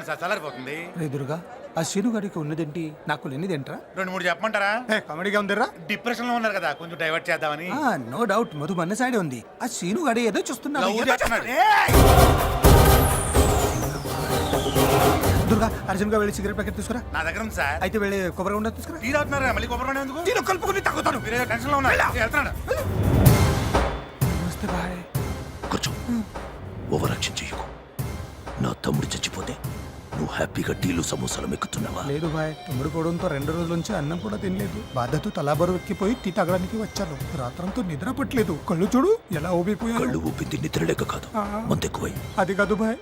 తాగండి సార్ చల్లారిపోతుంది. దుర్గా ఆ శీనుగాడికి ఉన్నదేంటి నాకు లేనిదేంట్రా? 2-3 చెప్పమంటారా? కామెడీగా ఉందిరా. డిప్రెషన్ లో ఉన్నారు కదా, కొంచెం డైవర్ట్ చేద్దామని. నో డౌట్ మధు మన సైడే ఉంది. ఆ శీనుగాడి ఏదో చూస్తున్నా. లవ్ చేస్తున్నాడు. దుర్గా అర్జున్ గా వెళ్ళి సిగరెట్ ప్యాకెట్ తీసుకురా. నా దగ్గర ఉంది సార్. అయితే వెళ్ళి కొబ్బరి ఉండ తీసుకురా. టీ తాగుతున్నారా? మళ్ళీ కొబ్బరి బొండం ఎందుకు? నేను కలుపుకుని తాగుతాను. మీరేదో టెన్షన్ లో ఉన్నారు. వెళ్తున్నాడు. నమస్తే బాయ్. కూర్చో. ఓవర్ యాక్షన్ చేయకు. నా తమ్ముడు చచ్చిపోతే నువ్వు హ్యాపీగా టీలు సమోసాలు మెక్కుతున్నావా? లేదు బాయ్, తమ్ముడు పోవడంతో 2 రోజుల నుంచి అన్నం కూడా తినలేదు. బాధతో తలాబరు ఎక్కిపోయి టీ తాగడానికి వచ్చాను. రాత్రంతో నిద్ర పట్టలేదు. కళ్ళు చూడు ఎలా ఊపిపోయాడు. కళ్ళు ఊపింది నిద్రలేక కాదు, మందెక్కువై. అది కాదు బాయ్.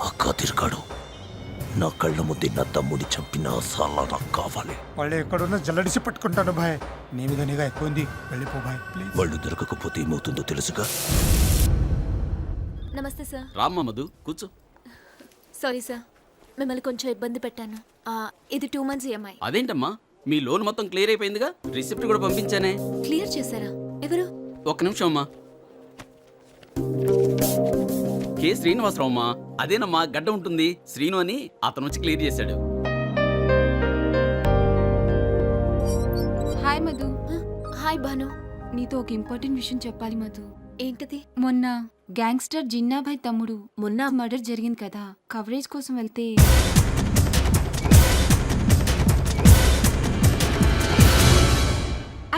ఆ కాతిరికాడు నా కళ్ళ ముందే నా తమ్ముడి చంపిన సాలా నాకు కావాలి. వాళ్ళు ఎక్కడున్నా జల్లడిసి పట్టుకుంటాను బాయ్. నీ మీద నీగా ఎక్కువంది. వెళ్ళిపో బాయ్ ప్లీజ్. వాళ్ళు దొరకకపోతే ఏమవుతుందో తెలుసుగా. నమస్తే సార్. రామ్మ మధు కూర్చో. సారీ సార్, మిమ్మల్ని కొంచెం ఇబ్బంది పెట్టాను. ఇది 2 months EMI. అదేంటమ్మా, మీ లోన్ మొత్తం క్లియర్ అయిపోయిందిగా, రిసిప్ట్ కూడా పంపించానే. క్లియర్ చేశారా? ఎవరు? ఒక్క నిమిషం అమ్మా. కే శ్రీనివాసరావు అమ్మా. అదేనమ్మా, గడ్డ ఉంటుంది శ్రీను అని, అతను వచ్చి క్లియర్ చేశాడు. హాయ్ మధు. హాయ్ భాను. నీతో ఒక ఇంపార్టెంట్ విషయం చెప్పాలి మధు. ఏంటది? మొన్న గ్యాంగ్స్టర్ జిన్నాభాయ్ తమ్ముడు మొన్న మర్డర్ జరిగింది కదా, కవరేజ్ కోసం వెళ్తే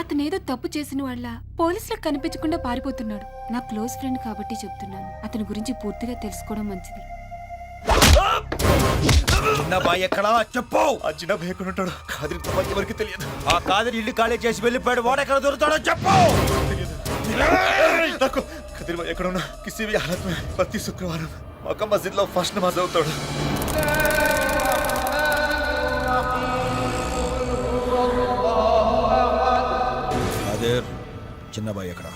అతనేదో తప్పు చేసిన వాళ్ళ పోలీసులకు కనిపించకుండా పారిపోతున్నాడు. నా క్లోజ్ ఫ్రెండ్ కాబట్టి చెప్తున్నాను. అతని గురించి పూర్తిగా తెలుసుకోవడం మంచిది. చిన్నబాయ్ ఎక్కడా చెప్పు. ఆ చిన్న భయకుండా ఉంటాడు. కాదు ఎవరికి తెలియదు. ఆ కాదని ఇల్లు ఖాళీ చేసి వెళ్ళిపోయాడు. వాడు ఎక్కడ దొరుకుతాడో చెప్పు. కదిరి భాయ్ ఎక్కడ ఉన్నా కిसी भी हालत में ప్రతి శుక్రవారం మక్కా మస్జిద్ లో ఫస్ట్ నమాజ్ అవుతాడు. అదే చిన్నబాయ్ ఎక్కడ?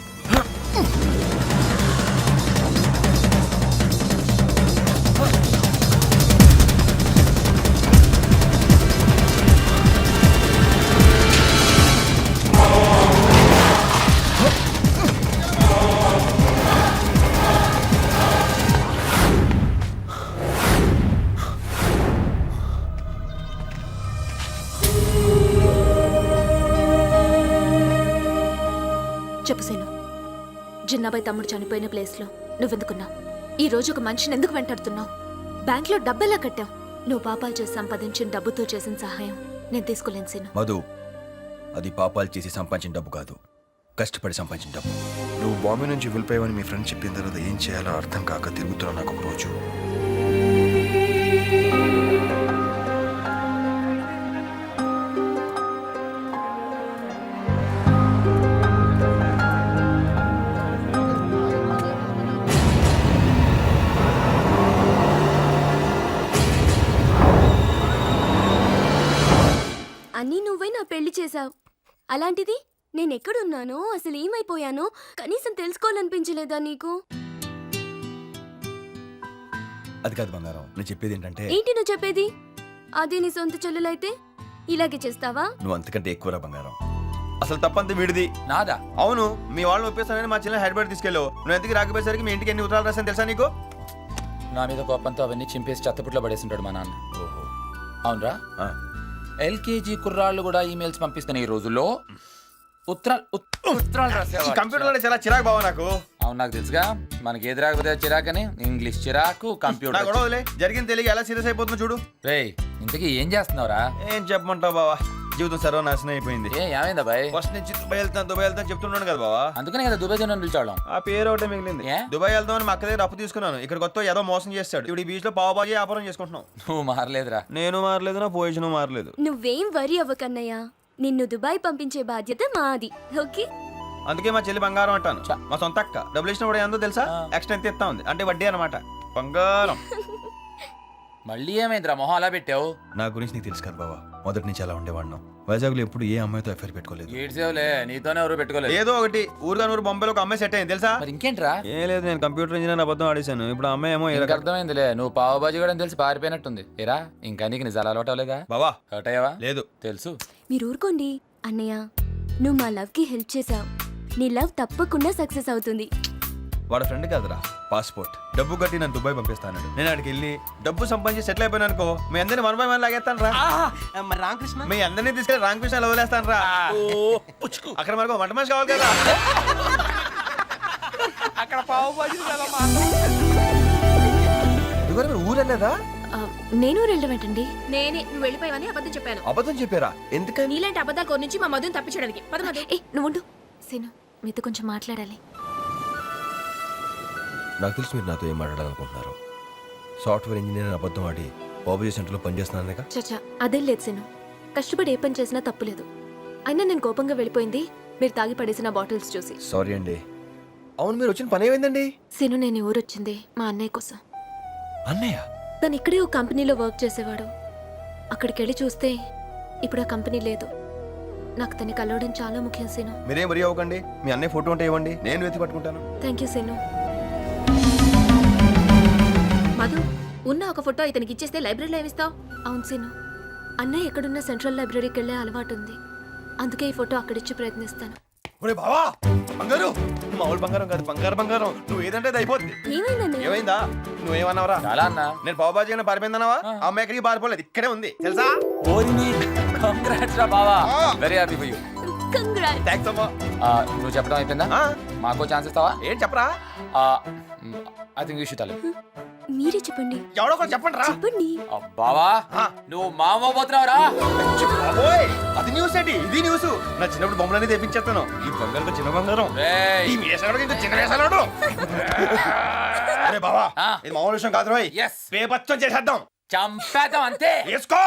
చెప్పు సేను, జిన్నాబాయ్ తమ్ముడు చనిపోయిన ప్లేస్లో నువ్వెందుకున్నావు? ఈ రోజు ఒక మనిషిని ఎందుకు వెంటాడుతున్నావు? బ్యాంక్లో డబ్బెలా కట్టావు? నువ్వు పాపాలు చేసి సంపాదించిన డబ్బుతో చేసిన సహాయం నేను తీసుకోలేను సేను. మధు, అది పాపాలు చేసి సంపాదించిన డబ్బు కాదు, కష్టపడి సంపాదించిన డబ్బు. నువ్వు బాంబే నుంచి వెళ్ళిపోయావని మీ ఫ్రెండ్ చెప్పిన తర్వాత ఏం చేయాలో అర్థం కాక తిరుగుతున్నా. నాకు ఒక రోజు అన్నీ నువ్వే నా పెళ్లి చేశావు. అలాంటిది నేనెక్కడున్నానో అసలు ఏమైపోయానో కనీసం తెలుసుకోవాలనిపించలేదా నీకు? అది కాదు బంగారం, నేను చెప్పేది ఏంటంటే. ఏంటి నువ్వు చెప్పేది? అది నీ సొంత చెల్లెలైతే ఇలాగే చేస్తావా? నువ్వు అంతకంటే ఎక్కువరా బంగారం. అసలు తప్పంతా వీడిది. నాదా? అవును, మీ వాళ్ళని ఒప్పేస్తానని మా చిన్న హైదరాబాద్ తీసుకెళ్ళావు. నువ్వు ఎందుకు రాకపోయేసరికి మీ ఇంటికి ఎన్ని ఉత్తరాలు రాసాను తెలుసా నీకు? నా మీద కోపంతో అవన్నీ చింపేసి చెత్తపుట్లో పడేసింటాడు మా నాన్న. ఓహో, అవునరా? ఎల్కేజీ కుర్రాళ్ళు కూడా ఈమెయిల్స్ పంపిస్తున్న ఈ రోజుల్లో ఉత్తరాలు రాసేవా? కంప్యూటర్లో చాలా చిరాకు బావ నాకు. అవును, నాకు తెలుసుగా. మనకి ఏది రాకపోతే చిరాకని. ఇంగ్లీష్ చిరాకు, కంప్యూటర్ గొడవలే. జరిగింది తెలియక ఎలా సీరియస్ అయిపోతుందో చూడు. రేయ్, ఇంతకీ ఏం చేస్తున్నావురా? ఏం చెప్పమంటావు బావా, జీవితం సర్వనాశనం అయిపోయింది. ఏమైందా బాయ్? ఫస్ట్ నుంచి దుబాయ్ వెళ్తాను చెప్తున్నాను కదా బావా. అందుకనే కదా దుబాయ్ జనం పిలిచాడు. ఆ పేరు ఒకటే మిగిలింది. దుబాయ్ వెళ్దామని మా అక్క దగ్గర అప్పు తీసుకున్నాను. ఇక్కడ కొత్త ఏదో మోసం చేస్తాడు. ఇప్పుడు ఈ బీచ్ లో పావుబాజీ వ్యాపారం చేసుకుంటున్నాం. నువ్వు మారలేదురా. నేను మారలేదు, నా పొజిషన్ మారలేదు. నువ్వేం వరి అవ్వకన్నయ్య. నిన్ను దుబాయ్ పంపించే బాధ్యత మాది. ఓకే? అందుకే మా చెల్లి బంగారం అంటాను. మా సొంత అక్క డబ్బులు ఇచ్చినప్పుడు ఎంతో తెలుసా? ఎక్స్ట్రా ఎంత ఇస్తా ఉంది అంటే వడ్డీ అనమాట. బంగారం. మళ్ళీ ఏమైందిరా మొహం అలా పెట్టావు? నా గురించి నీకు తెలుసు కదా బావా, మొదటి నుంచి అలా ఉండేవాడిను. వైజాగ్లో ఎప్పుడు ఏ అమ్మాయితో ఎఫ్ఐఆర్ పెట్టుకోలేదు. ఏడ్సేవులే, నీతోనే ఎవరు పెట్టుకోలేదు. ఏదో ఒకటి ఊరుగా నూరు బొంబాయిలో ఒక అమ్మాయి సెట్ అయింది తెలుసా? మరి ఇంకేంట్రా? ఏం లేదు, నేను కంప్యూటర్ ఇంజనీర్ అబద్ధం ఆడేశాను. ఇప్పుడు అమ్మాయి ఏమో అర్థమైందిలే, నువ్వు పావుబాజీ కూడా తెలిసి పారిపోయినట్టుంది. ఏరా, ఇంకా నీకు నిజాలు అలవాటు అవ్వలేదా? బావా హర్ట్ అయ్యావా? లేదు, తెలుసు. మీరు ఊరుకోండి. అన్నయ్య, నువ్వు మా లవ్ కి హెల్ప్ చేసావు. నీ లవ్ తప్పకుండా సక్సెస్ అవుతుంది. వాడు ఫ్రెండ్ కాదురా, పాస్పోర్ట్ డబ్బు కట్టి నన్ను దుబాయ్ పంపిస్తాను. నేను అక్కడికి వెళ్ళి డబ్బు సంపాదించి సెటిల్ అయిపోయాను అనుకో, మీ అందరిని 1 by 1 లాగేస్తాను రా. మరి రామకృష్ణ మీ అందరినీ తీసుకెళ్ళి రామకృష్ణ వదిలేస్తాను రా. అక్కడ మనకు వంట మనిషి కావాలి కదా. అక్కడ పావు బాజీ ఊరెళ్ళదా? నేను వెళ్ళడం ఏంటండి? నేనే నువ్వు వెళ్ళిపోయావని అబద్ధం చెప్పాను. అబద్ధం చెప్పారా? ఎందుకని? నీలాంటి అబద్ధాల కోరి నుంచి మా మధుని తప్పించడానికి. పద మధు. ఏ నువ్వు సీను, మీతో కొంచెం మాట్లాడాలి. నాకు తెలుసు మీరు నాతో ఏం మాట్లాడాలనుకుంటున్నారు. సాఫ్ట్వేర్ ఇంజనీర్ అని అబద్ధం ఆడి బాబుజీ సెంటర్లో పనిచేస్తున్నానుగా. చచ్చా అదేం లేదు సీను. కష్టపడి ఏ పని చేసినా తప్పులేదు. అయినా నేను కోపంగా వెళ్ళిపోయింది మీరు తాగి పడేసిన బాటిల్స్ చూసి. సారీ అండి. అవును, మీరు వచ్చిన పని ఏమైందండి? సీను, నేను ఈ ఊరొచ్చింది మా అన్నయ్య కోసం. అన్నయ్య? తను ఇక్కడే ఒక కంపెనీలో వర్క్ చేసేవాడు. అక్కడికి వెళ్ళి చూస్తే ఇప్పుడు ఆ కంపెనీ లేదు. నాకు తన్ని కలవడం చాలా ముఖ్యం సీను. మీరేం వరి అవ్వకండి, మీ అన్నయ్య ఫోటో ఉంటే ఇవ్వండి, నేను వెతికి పట్టుకుంటాను. Thank you scene. మధు ఉన్న ఒక ఫోటో ఇతనికి ఇచ్చేస్తే లైబ్రరీలో ఏమిస్తావు? అవును సీను, అన్నయ్య ఎక్కడున్న సెంట్రల్ లైబ్రరీకి వెళ్ళే అలవాటు ఉంది. అందుకే ఈ ఫోటో అక్కడిచ్చి ప్రయత్నిస్తాను. ఒరే బావా, బంగారు మామూలు బంగారం కాదు, బంగారం. నువ్వు ఏదంటే అది అయిపోద్ది. ఏమైందండి? ఏమైందా? నువ్వేమన్నావరా? చాలా అన్న నేను పావుబాజీ అయినా పారిపోయిందన్నావా? ఆ అమ్మాయి ఎక్కడికి పారిపోలేదు, ఇక్కడే ఉంది తెలుసా? ఓరిని కంగ్రాట్స్ రా బావా, very happy for you. Congrats. Thanks అమ్మా. నువ్వు చెప్పడం అయిపోయిందా? మాకో ఛాన్స్ ఇస్తావా? ఏం చెప్పరా? I think you should tell him. మీరే చెప్పండి. ఎవడో ఒకటి చెప్పండి రా. చెప్పండి. బావా నువ్వు మామ పోతున్నావురా. బాబోయ్, అది న్యూస్ ఏంటి? ఇది న్యూస్. నా చిన్నప్పుడు బొమ్మలన్నీ తెప్పించేస్తాను. ఈ బంగారం చిన్న బంగారం. రేయ్. ఈ వేసాడు ఇంకా చిన్న వేసాడు. అరే బావా, ఇది మామూలు విషయం కాదు రోయ్. Yes. పేపచ్చం చేసేద్దాం. చంపేద్దాం అంతే. వేసుకో.